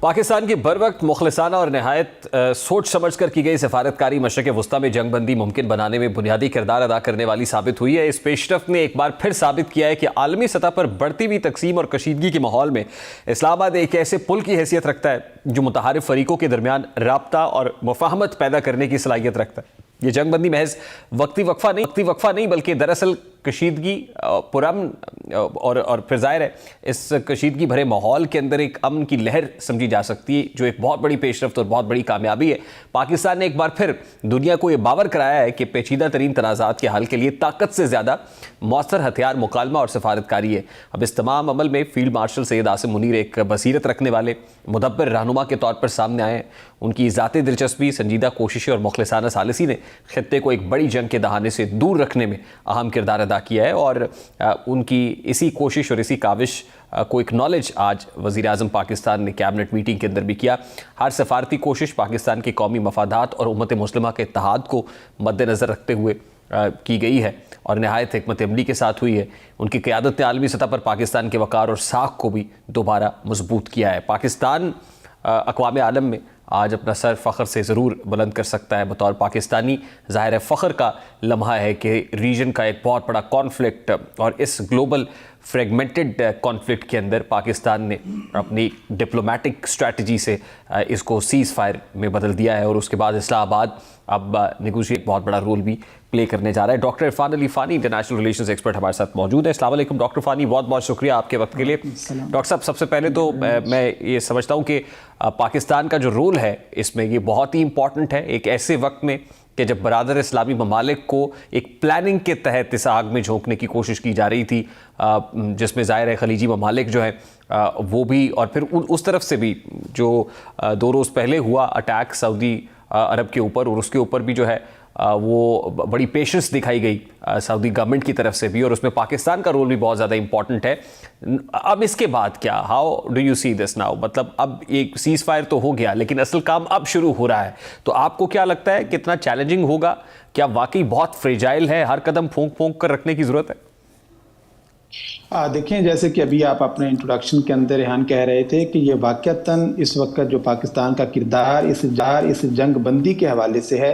पाकिस्तान की बर वक्त मुखलिसाना और नहायत सोच समझ कर की गई सफारतकारी मशरक़ वस्ता में जंगबंदी मुमकिन बनाने में बुनियादी किरदार अदा करने वाली साबित हुई है। इस पेशरफ्त ने एक बार फिर साबित किया है कि आलमी सतह पर बढ़ती हुई तकसीम और कशीदगी के माहौल में इस्लामाबाद एक ऐसे पुल की हैसियत रखता है जो मुतहारिफ फरीकों के दरमियान राब्ता और मुफाहमत पैदा करने की सलाहियत रखता है। ये जंगबंदी महज वक्ती वक्फा नहीं बल्कि दरअसल कशीदगी पुरअमन और फिर जाहिर है इस कशीदगी भरे माहौल के अंदर एक अमन की लहर समझी जा सकती है, जो एक बहुत बड़ी पेशरफ्त और बहुत बड़ी कामयाबी है। पाकिस्तान ने एक बार फिर दुनिया को ये बावर कराया है कि पेचीदा तरीन तनाज़ात के हल के लिए ताकत से ज़्यादा मौसर हथियार मुकालमा और सफारतकारी है। अब इस तमाम अमल में फील्ड मार्शल सैयद आसिम मुनीर एक बसीरत रखने वाले मुदब्बर रहनुमा के तौर पर सामने आए हैं। उनकी ज़ाती दिलचस्पी, संजीदा कोशिशें और मुखलिसाना सालिसी ने खित्ते को एक बड़ी जंग के दहाने से दूर रखने में अहम किरदार अदा किया है और उनकी इसी कोशिश और इसी काविश को एक्नॉलेज आज वज़ीर आज़म पाकिस्तान ने कैबिनेट मीटिंग के अंदर भी किया। हर सफारती कोशिश पाकिस्तान के कौमी मफादात और उम्मत मुस्लिमा के इत्तेहाद को मद्देनज़र रखते हुए की गई है और नहायत हिकमत अमली के साथ हुई है। उनकी क़यादत ने आलमी सतह पर पाकिस्तान के वक़ार और साख को भी दोबारा मजबूत किया है। पाकिस्तान अक़वाम आलम में आज अपना सर फ़ख्र से ज़रूर बुलंद कर सकता है। बतौर पाकिस्तानी ज़ाहिर है फ़ख्र का लम्हा है कि रीजन का एक बहुत बड़ा कॉन्फ्लिक्ट और इस ग्लोबल फ्रेगमेंटेड कॉन्फ्लिक्ट के अंदर पाकिस्तान ने अपनी डिप्लोमेटिक स्ट्रैटेजी से इसको सीज़ फायर में बदल दिया है और उसके बाद इस्लामाबाद अब नेगोशिएट बहुत बड़ा रोल भी प्ले करने जा रहा है। Doctor Irfan Ali Fani international relations expert हमारे साथ मौजूद है। अस्सलाम वालेकुम डॉक्टर फ़ानी, बहुत बहुत शुक्रिया आपके वक्त के लिए। डॉक्टर साहब, सबसे पहले तो मैं ये समझता हूँ कि पाकिस्तान का जो रोल है इसमें ये बहुत ही इंपॉर्टेंट है एक ऐसे वक्त में कि जब बरादर इस्लामी ममालिक को एक प्लानिंग के तहत इस आग में झोंकने की कोशिश की जा रही थी, जिसमें ज़ाहिर है खलीजी ममालिक जो है वो भी और फिर उस तरफ से भी जो 2 रोज़ पहले हुआ अटैक सऊदी अरब के ऊपर और उसके ऊपर भी जो है वो बड़ी पेशेंस दिखाई गई सऊदी गवर्नमेंट की तरफ से भी और उसमें पाकिस्तान का रोल भी बहुत ज़्यादा इंपॉर्टेंट है। अब इसके बाद क्या, how do you see this now? मतलब अब एक सीज़ फायर तो हो गया लेकिन असल काम अब शुरू हो रहा है, तो आपको क्या लगता है कितना चैलेंजिंग होगा? क्या वाकई बहुत फ्रेजाइल है, हर कदम फूंक कर रखने की ज़रूरत है? देखें, जैसे कि अभी आप अपने इंट्रोडक्शन के अंदर रेहान कह रहे थे कि ये वाक़तन इस वक्त जो पाकिस्तान का किरदार इस जंग बंदी के हवाले से है,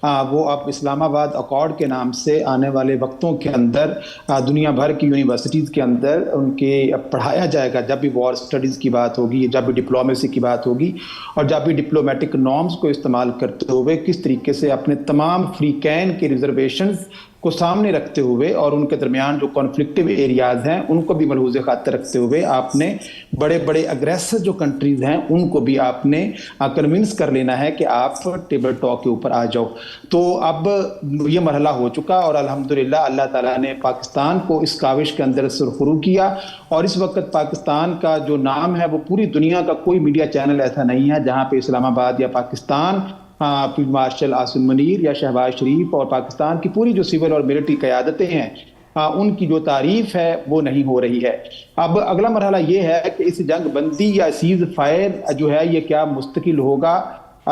वो अब इस्लामाबाद अकॉर्ड के नाम से आने वाले वक्तों के अंदर दुनिया भर की यूनिवर्सिटीज़ के अंदर उनके पढ़ाया जाएगा। जब भी वॉर स्टडीज़ की बात होगी, जब भी डिप्लोमेसी की बात होगी और जब भी डिप्लोमेटिक नॉर्म्स को इस्तेमाल करते हुए किस तरीके से अपने तमाम फ्रीकैन के रिजर्वेशंस को सामने रखते हुए और उनके दरमियान जो कॉन्फ्लिक्टिव एरियाज़ हैं उनको भी मलहूज़ खातिर रखते हुए आपने बड़े बड़े अग्रेसर जो कंट्रीज़ हैं उनको भी आपने कन्विंस कर लेना है कि आप टेबल टॉक के ऊपर आ जाओ। तो अब ये मरहला हो चुका और अल्हम्दुलिल्लाह अल्लाह ताला ने पाकिस्तान को इस काविश के अंदर सुरखरू किया और इस वक्त पाकिस्तान का जो नाम है वो पूरी दुनिया का कोई मीडिया चैनल ऐसा नहीं है जहाँ पे इस्लामाबाद या पाकिस्तान फील्ड मार्शल आसिम मुनीर या शहबाज शरीफ और पाकिस्तान की पूरी जो सिविल और मिलिट्री क़यादतें हैं उनकी जो तारीफ है वो नहीं हो रही है। अब अगला मरहला ये है कि इस जंग बंदी या सीज़ फायर जो है ये क्या मुस्तकिल होगा,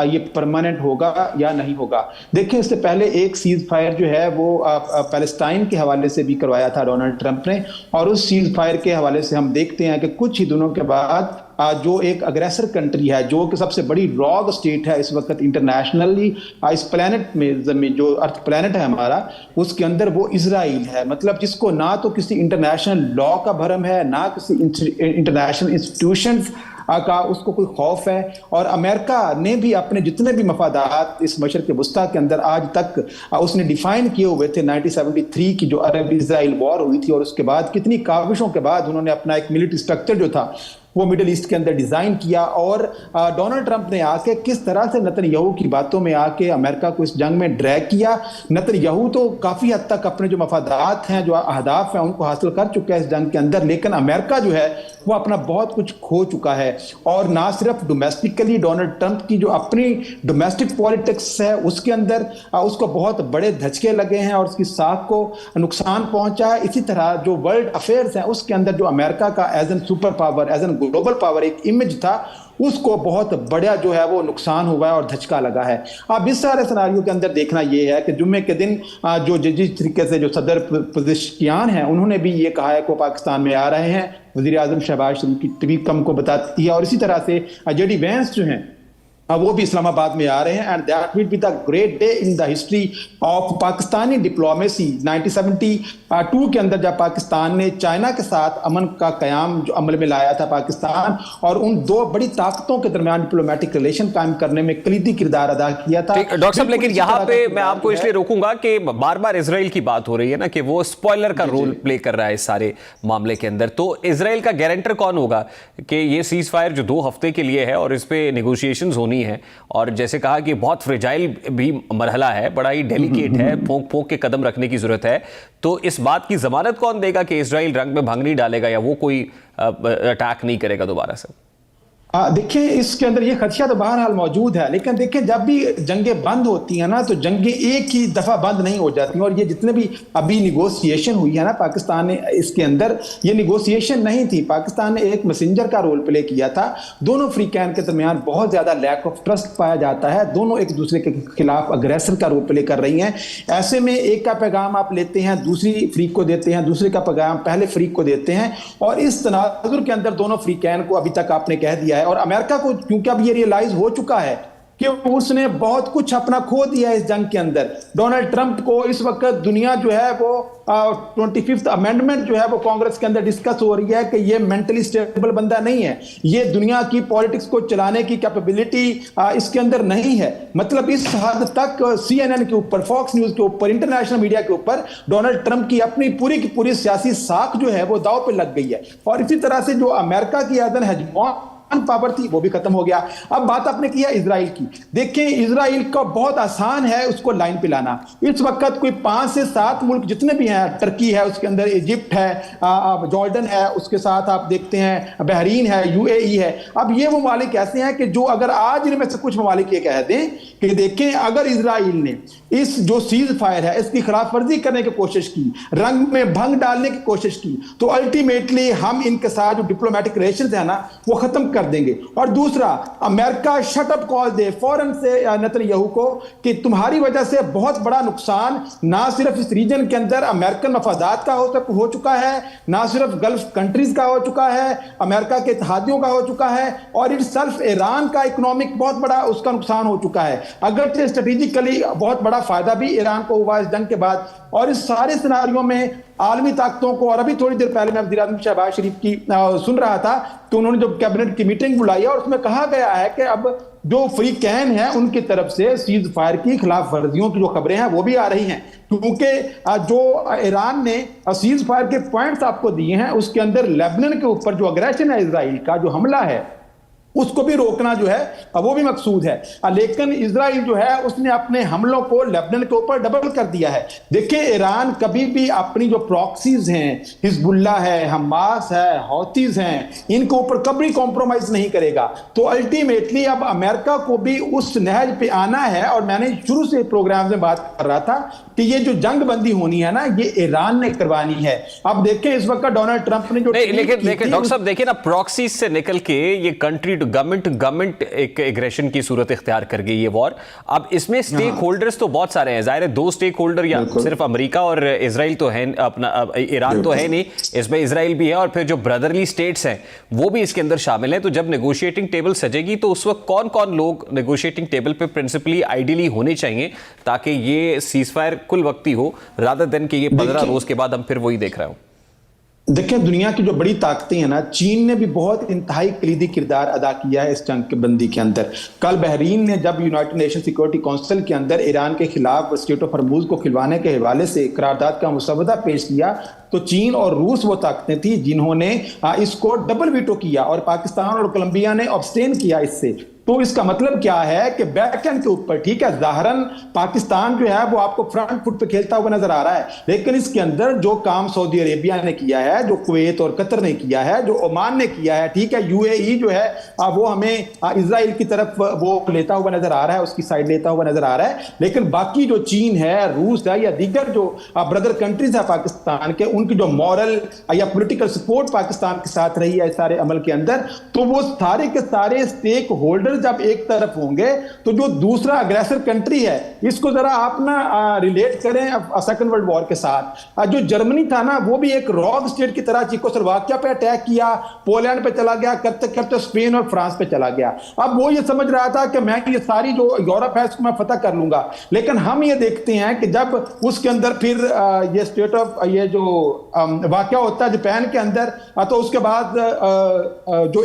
ये परमानेंट होगा या नहीं होगा। देखिए, इससे पहले एक सीज़ फायर जो है वो पैलेस्टाइन के हवाले से भी करवाया था डोनाल्ड ट्रंप ने और उस सीज़ फायर के हवाले से हम देखते हैं कि कुछ ही दिनों के बाद जो एक अग्रेसर कंट्री है, जो कि सबसे बड़ी रॉग स्टेट है इस वक्त इंटरनेशनली इस प्लेनेट में, जमीन जो अर्थ प्लेनेट है हमारा, उसके अंदर वो इजराइल है। मतलब जिसको ना तो किसी इंटरनेशनल लॉ का भरम है, ना किसी इंटरनेशनल इंस्टीट्यूशंस का उसको कोई खौफ है। और अमेरिका ने भी अपने जितने भी मफादात इस मशरक़ वस्ता के अंदर आज तक उसने डिफाइन किए हुए थे 1973 की जो अरब इजराइल वॉर हुई थी और उसके बाद कितनी काविशों के बाद उन्होंने अपना एक मिलिट्री स्ट्रक्चर जो था वो मिडिल ईस्ट के अंदर डिज़ाइन किया और डोनाल्ड ट्रंप ने आके किस तरह से नेतन्याहू की बातों में आके अमेरिका को इस जंग में ड्रैग किया। नेतन्याहू तो काफ़ी हद तक अपने जो मफादात हैं, जो अहदाफ हैं, उनको हासिल कर चुका है इस जंग के अंदर, लेकिन अमेरिका जो है वो अपना बहुत कुछ खो चुका है। और ना सिर्फ डोमेस्टिकली डोनाल्ड ट्रंप की जो अपनी डोमेस्टिक पॉलिटिक्स है उसके अंदर उसको बहुत बड़े धचके लगे हैं और उसकी साख को नुकसान पहुंचा है। इसी तरह जो वर्ल्ड अफेयर्स हैं उसके अंदर जो अमेरिका का as an super power, as an global power एक इमेज था उसको बहुत बड़ा जो है वो नुकसान हुआ है और धचका लगा है। अब इस सारे सिनारियों के अंदर देखना यह है कि जुम्मे के दिन जो जिस तरीके से जो सदर पेज़ेश्कियान हैं उन्होंने भी ये कहा है कि वो पाकिस्तान में आ रहे हैं, वज़ीर आज़म शहबाज शरीफ की ट्वीट हमको बताती है। और इसी तरह से जेडी वैंस जो हैं वो भी इस्लामाबाद में आ रहे हैं, and that will be the great day in the history of Pakistani diplomacy. 1972 के अंदर जब पाकिस्तान ने चाइना के साथ अमन का कयाम जो अमल में लाया था पाकिस्तान, और उन दो बड़ी ताकतों के दरमियान डिप्लोमेटिक रिलेशन कायम करने में कलीदी किरदार अदा किया था। डॉक्टर साहब, लेकिन यहाँ पे मैं आपको इसलिए रोकूंगा कि बार बार इसराइल की बात हो रही है ना कि वो स्पॉइलर का रोल प्ले कर रहा है इस सारे मामले के अंदर। तो इसराइल का गारंटर कौन होगा कि ये सीज फायर जो 2 हफ्ते के लिए है और इस पे नेगोशिएशंस होनी है, और जैसे कहा कि बहुत फ्रेजाइल भी मरहला है, बड़ा ही डेलिकेट है, फोंक के कदम रखने की जरूरत है, तो इस बात की जमानत कौन देगा कि इजराइल रंग में भंग नहीं डालेगा या वो कोई अटैक नहीं करेगा दोबारा से? देखिए, इसके अंदर ये खदशा तो बहरहाल मौजूद है, लेकिन देखिए जब भी जंगें बंद होती हैं ना तो जंगें एक ही दफा बंद नहीं हो जाती। और ये जितने भी अभी निगोशिएशन हुई है ना पाकिस्तान ने, इसके अंदर ये निगोशिएशन नहीं थी, पाकिस्तान ने एक मैसेंजर का रोल प्ले किया था। दोनों फ्रीकैन के दरमियान बहुत ज्यादा लैक ऑफ ट्रस्ट पाया जाता है, दोनों एक दूसरे के खिलाफ अग्रेसर का रोल प्ले कर रही हैं। ऐसे में एक का पैगाम आप लेते हैं, दूसरी फ्रीक को देते हैं, दूसरे का पैगाम पहले फ्रीक को देते हैं, और इस तनाजुर के अंदर दोनों फ्रीकैन को अभी तक आपने कह दिया है। और अमेरिका को क्योंकि अब ये रियलाइज हो चुका है कि उसने बहुत कुछ अपना खो दिया है इस जंग के अंदर। डोनाल्ड ट्रंप को इस वक्त दुनिया जो है वो 25th अमेंडमेंट जो है वो कांग्रेस के अंदर डिस्कस हो रही है कि ये मेंटली स्टेबल बंदा नहीं है, ये दुनिया की पॉलिटिक्स को चलाने की कैपेबिलिटी इसके अंदर नहीं है। मतलब इस हद तक CNN के ऊपर, फॉक्स न्यूज के ऊपर, इंटरनेशनल मीडिया के ऊपर डोनाल्ड ट्रंप की अपनी पूरी की पूरी सियासी साख जो है वो दांव पे लग गई है। और इसी तरह से जो अमेरिका की एज हेजमॉन पावर थी वो भी खत्म हो गया। अब बात आपने किया इजराइल की। देखिए, इजराइल का बहुत आसान है उसको लाइन पे लाना। इस वक्त कोई 5 से 7 मुल्क जितने भी हैं, टर्की है, उसके अंदर इजिप्ट है, जॉर्डन है, उसके साथ आप देखते हैं बहरीन है, UAE है। अब ये ममालिक ऐसे हैं कि जो अगर आज इनमें से कुछ ममालिक ये कह दें कि देखें अगर इजराइल ने इस जो सीज फायर है इसकी खिलाफ वर्जी करने की कोशिश की, रंग में भंग डालने की कोशिश की, तो अल्टीमेटली हम इनके साथ जो डिप्लोमेटिक रिलेशन है ना वो खत्म कर देंगे। और दूसरा, अमेरिका शट अप कॉल दे फौरन से नेतन्याहू को कि तुम्हारी वजह से बहुत बड़ा नुकसान ना सिर्फ इस रीजन के अंदर अमेरिकन मफादात का हो चुका है, ना सिर्फ गल्फ कंट्रीज का हो चुका है, अमेरिका के इत्तेहादियों का हो चुका है, और इटसेल्फ ईरान का इकोनॉमिक बहुत बड़ा उसका नुकसान हो चुका है। अगर स्ट्रेटेजिकली बहुत बड़ा फायदा भी ईरान को हुआ इस जंग के बाद। और इस सारे सिनारियों में आलमी ताकतों को, और अभी थोड़ी देर पहले मैं वज़ीर आज़म शहबाज शरीफ की सुन रहा था तो उन्होंने जो कैबिनेट की मीटिंग बुलाई है और उसमें कहा गया है कि अब जो फ्रीकैन है उनकी तरफ से सीज फायर की खिलाफ वर्जियों की जो खबरें हैं वो भी आ रही हैं, क्योंकि जो ईरान ने सीज फायर के पॉइंट्स आपको दिए हैं उसके अंदर लेबनान के ऊपर जो अग्रेशन है इजराइल का, जो हमला है उसको भी रोकना जो है वो भी मकसूद है। लेकिन इजराइल जो है उसने अपने हमलों को लेबनान के ऊपर डबल कर दिया है। देखिए, ईरान कभी भी अपनी जो प्रॉक्सीज हैं, हिजबुल्लाह है, हमास है, हौतीज हैं, इनके ऊपर कभी कॉम्प्रोमाइज नहीं करेगा। तो अल्टीमेटली अब अमेरिका को भी उस नहज पे आना है। और मैंने शुरू से प्रोग्राम में बात कर रहा था कि ये जो जंग बंदी होनी है ना ये ईरान ने करवानी है। अब देखें इस वक्त डोनाल्ड ट्रंप ने जो लेकिन डॉक्टर साहब देखिए ना, प्रॉक्सीज से निकल के ये कंट्री गवर्नमेंट एक एग्रेशन की सूरत इख्तियार कर गई ये वॉर। अब इसमें स्टेक होल्डर्स तो बहुत सारे हैं, जाहिर है 2 स्टेक होल्डर या सिर्फ अमेरिका और इजराइल तो है, अपना ईरान तो है नहीं, इसमें इजराइल भी है और फिर जो ब्रदरली स्टेट्स हैं वो भी इसके अंदर शामिल हैं। तो जब नेगोशिएटिंग टेबल सजेगी तो उस वक्त कौन कौन लोग नेगोशिएटिंग टेबल पे प्रिंसिपली आइडियली होने चाहिए ताकि ये सीज फायर कुल वक्ती हो, रादर देन कि ये 15 रोज के बाद हम फिर वही देख रहे हो। देखिए, दुनिया की जो बड़ी ताकतें हैं ना, चीन ने भी बहुत इंतहाई कलीदी किरदार अदा किया है इस जंग बंदी के अंदर। कल बहरीन ने जब यूनाइटेड नेशन सिक्योरिटी काउंसिल के अंदर ईरान के खिलाफ स्टेट ऑफ हॉर्मुज़ को खिलवाने के हवाले से करारदाद का मुसवदा पेश किया तो चीन और रूस वो ताकतें थी जिन्होंने इसको डबल वीटो किया और पाकिस्तान और कोलंबिया ने अब्सटेन किया इससे। तो इसका मतलब क्या है कि बैकएंड के ऊपर, ठीक है, ज़ाहरन पाकिस्तान जो है वो आपको फ्रंट फुट पे खेलता हुआ नजर आ रहा है, लेकिन इसके अंदर जो काम सऊदी अरेबिया ने किया है, जो कुवैत और कतर ने किया है, जो ओमान ने किया है, ठीक है, यूएई जो है वो हमें इजराइल की तरफ वो लेता हुआ नजर आ रहा है, उसकी साइड लेता हुआ नजर आ रहा है, लेकिन बाकी जो चीन है, रूस है या दीगर जो ब्रदर कंट्रीज है पाकिस्तान के, उनकी जो मॉरल या पॉलिटिकल सपोर्ट पाकिस्तान के साथ रही है सारे अमल के अंदर, तो वो सारे के सारे स्टेक होल्डर जब एक तरफ होंगे तो जो दूसरा अग्रेसर कंट्री है, इसको जरा आप ना रिलेट करें सेकंड वर्ल्ड वॉर के साथ। जो जर्मनी था ना, वो भी एक रॉग स्टेट की तरह चेकोस्लोवाकिया पे अटैक किया, पोलैंड पे चला गया, करते करते स्पेन और फ्रांस पे चला गया। अब वो ये समझ रहा था कि मैं ये सारी जो यूरोप है इसको मैं फतह कर लूंगा, लेकिन हम ये देखते हैं कि जब उसके अंदर फिर ये स्टेट ऑफ ये जो वाकया होता है जापान के अंदर, तो उसके बाद जो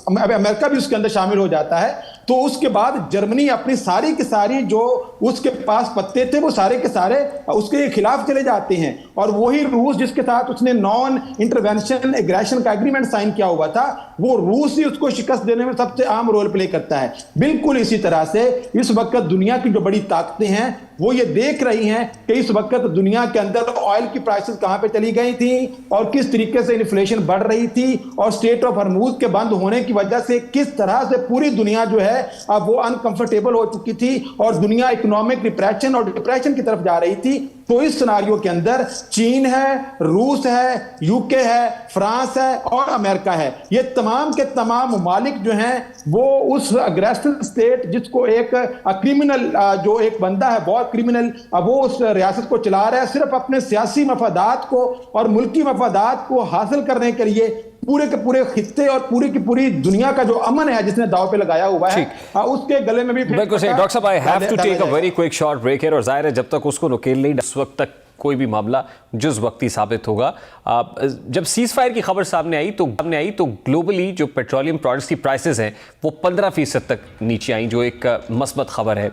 अमेरिका भी उसके अंदर शामिल हो जाता है, तो उसके बाद जर्मनी अपनी सारी की सारी जो उसके पास पत्ते थे वो सारे के सारे उसके खिलाफ चले जाते हैं, और वही रूस जिसके साथ उसने नॉन इंटरवेंशन एग्रेशन का एग्रीमेंट साइन किया हुआ था, वो रूस ही उसको शिकस्त देने में सबसे अहम रोल प्ले करता है। बिल्कुल इसी तरह से इस वक्त दुनिया की जो बड़ी ताकतें हैं वो ये देख रही हैं कि इस वक्त दुनिया के अंदर ऑयल की प्राइसेस कहां पे चली गई थी और किस तरीके से इन्फ्लेशन बढ़ रही थी, और स्टेट ऑफ हॉर्मुज के बंद होने की वजह से किस तरह से पूरी दुनिया जो है अब वो अनकंफर्टेबल हो चुकी थी और दुनिया इकोनॉमिक डिप्रेशन और डिप्रेशन की तरफ जा रही थी। तो इस सिनारियो के अंदर चीन है, रूस है, यूके है, फ्रांस है और अमेरिका है, ये तमाम के तमाम ममालिक जो हैं वो उस अग्रेसिव स्टेट जिसको एक क्रिमिनल जो एक बंदा है बहुत क्रिमिनल, वो उस रियासत को चला रहा है सिर्फ अपने सियासी मफादात को और मुल्की मफादात को हासिल करने के लिए। पूरे के पूरे खित्ते और पूरी की पूरी दुनिया का जो अमन है जिसने दाव पे लगाया हुआ है, उसके गले में भी बिल्कुल सही। डॉक्टर साहब, I have to take a very quick short break here, और जाहिर है जब तक उसको नकेल नहीं, उस वक्त तक कोई भी मामला जुज़ वक्ती साबित होगा। जब सीज फायर की खबर सामने आई तो ग्लोबली जो पेट्रोलियम प्रोडक्ट्स की प्राइसेस हैं वो 15% तक नीचे आई, जो एक मस्बत खबर है।